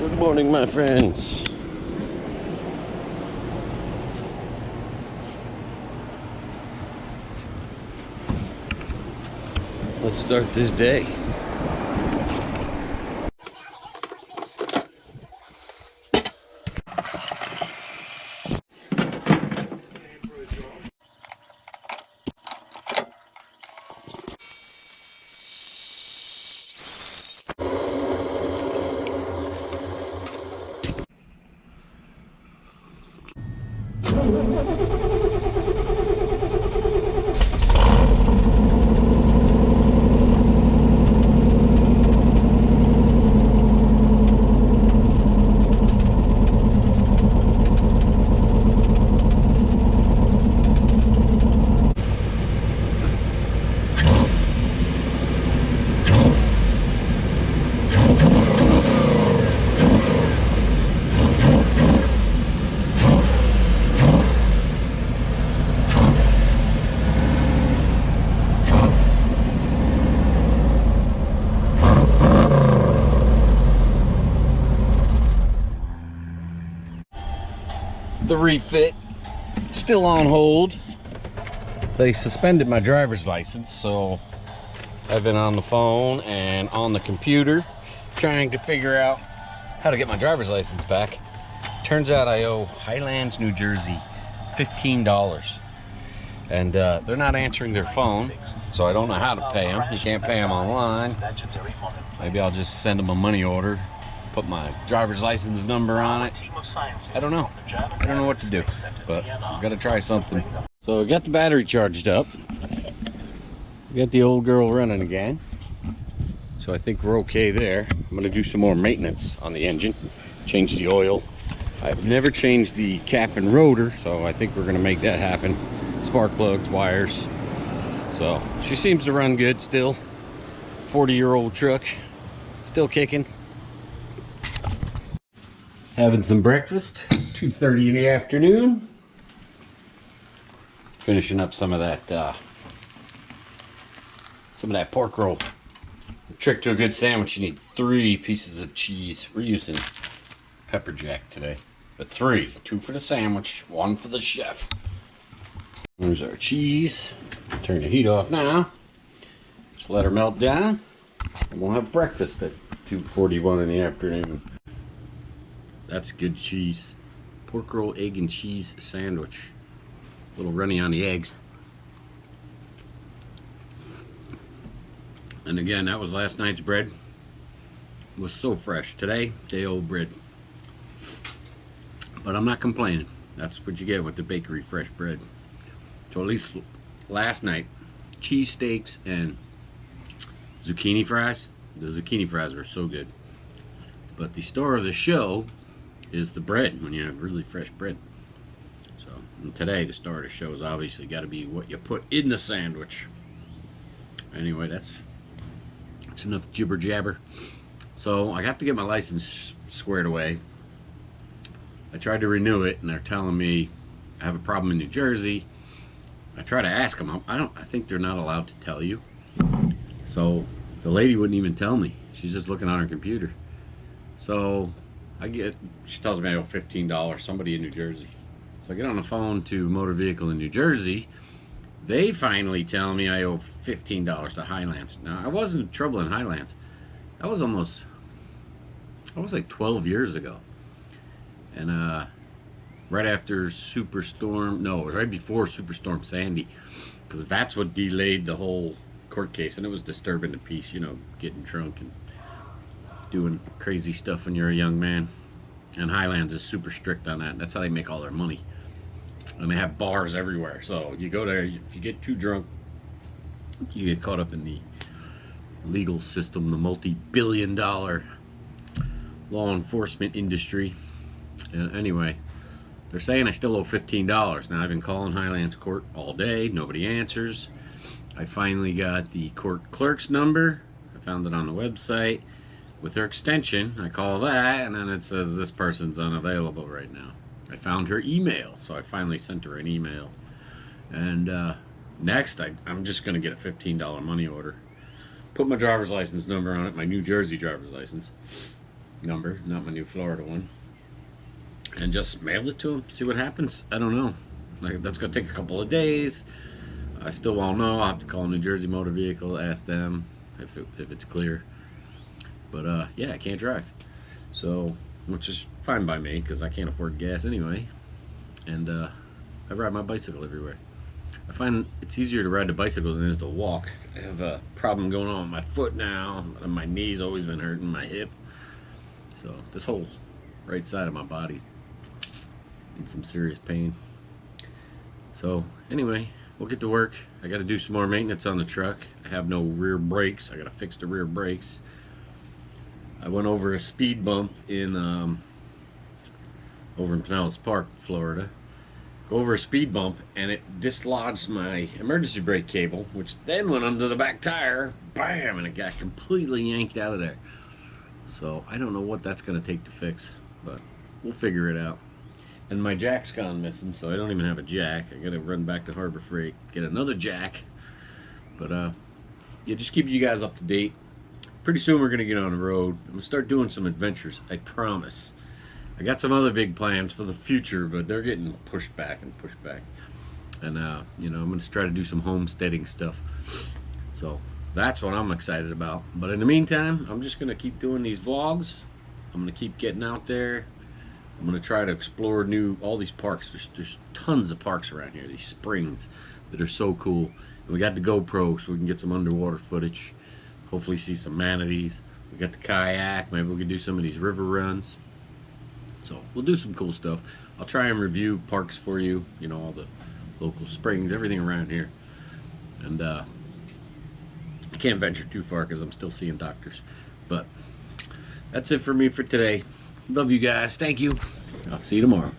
Good morning, my friends. Let's start this day. The refit still on hold. They suspended my driver's license, so I've been on the phone and on the computer trying to figure out how to get my driver's license back. Turns out I owe Highlands, New Jersey $15, and they're not answering their phone, so I don't know how to pay them. You can't pay them online. Maybe I'll just send them a money order, put my driver's license number on it. I don't know. I don't know what to do, but I've got to try something. So I got the battery charged up. We got the old girl running again. So I think we're okay there. I'm going to do some more maintenance on the engine. Change the oil. I've never changed the cap and rotor, so I think we're going to make that happen. Spark plugs, wires. So she seems to run good still. 40-year-old truck. Still kicking. Having some breakfast, 2:30 in the afternoon. Finishing up some of that pork roll. The trick to a good sandwich, you need 3 pieces of cheese. We're using pepper jack today, but 3. 2 for the sandwich, 1 for the chef. There's our cheese. Turn the heat off now. Just let her melt down, and we'll have breakfast at 2:41 in the afternoon. That's good cheese. Pork roll, egg, and cheese sandwich. A little runny on the eggs. And again, that was last night's bread. It was so fresh. Today, day-old bread. But I'm not complaining. That's what you get with the bakery fresh bread. So at least last night, cheesesteaks and zucchini fries. The zucchini fries were so good. But the star of the show is the bread, when you have really fresh bread. So, and today the star of the show is obviously got to be what you put in the sandwich. Anyway, that's enough jibber jabber. So I have to get my license squared away. I tried to renew it, and they're telling me I have a problem in New Jersey. I try to ask them. I think they're not allowed to tell you. So the lady wouldn't even tell me. She's just looking on her computer. So she tells me I owe $15, somebody in New Jersey. So I get on the phone to Motor Vehicle in New Jersey. They finally tell me I owe $15 to Highlands. Now, I wasn't in trouble in Highlands. That was like 12 years ago. And right after Superstorm, no, it was right before Superstorm Sandy, because that's what delayed the whole court case, and it was disturbing the peace, you know, getting drunk and doing crazy stuff when you're a young man. And Highlands is super strict on that. That's how they make all their money. And they have bars everywhere. So you go there, if you get too drunk, you get caught up in the legal system, the multi-billion-dollar law enforcement industry. Anyway, they're saying I still owe $15. Now, I've been calling Highlands Court all day. Nobody answers. I finally got the court clerk's number. I found it on the website. With her extension, I call that, and then it says this person's unavailable right now. I found her email, so I finally sent her an email. And next, I'm just going to get a $15 money order. Put my driver's license number on it, my New Jersey driver's license. number, not my new Florida one, and just mail it to them. See what happens. I don't know. Like, that's gonna take a couple of days. I still won't know. I'll have to call New Jersey Motor Vehicle, ask them if it's clear. But yeah, I can't drive, so which is fine by me because I can't afford gas anyway, and I ride my bicycle everywhere. I find it's easier to ride the bicycle than it is to walk. I have a problem going on with my foot now, and my knee's always been hurting, my hip. So this whole right side of my body's in some serious pain. So anyway, we'll get to work. I got to do some more maintenance on the truck. I have no rear brakes. I got to fix the rear brakes. I went over a speed bump in over in Pinellas Park, Florida. Go over a speed bump, and it dislodged my emergency brake cable, which then went under the back tire. Bam! And it got completely yanked out of there. So I don't know what that's going to take to fix, but we'll figure it out. And my jack's gone missing, so I don't even have a jack. I got to run back to Harbor Freight, get another jack. But yeah, just keep you guys up to date. Pretty soon we're going to get on the road. I'm going to start doing some adventures, I promise. I got some other big plans for the future, but they're getting pushed back and pushed back. And you know, I'm going to try to do some homesteading stuff. So that's what I'm excited about. But in the meantime, I'm just going to keep doing these vlogs. I'm going to keep getting out there. I'm going to try to explore all these parks. There's tons of parks around here, these springs that are so cool. And we got the GoPro so we can get some underwater footage. Hopefully see some manatees. We got the kayak. Maybe we can do some of these river runs. So we'll do some cool stuff. I'll try and review parks for you. You know, all the local springs, everything around here. And I can't venture too far because I'm still seeing doctors. But that's it for me for today. Love you guys. Thank you. I'll see you tomorrow.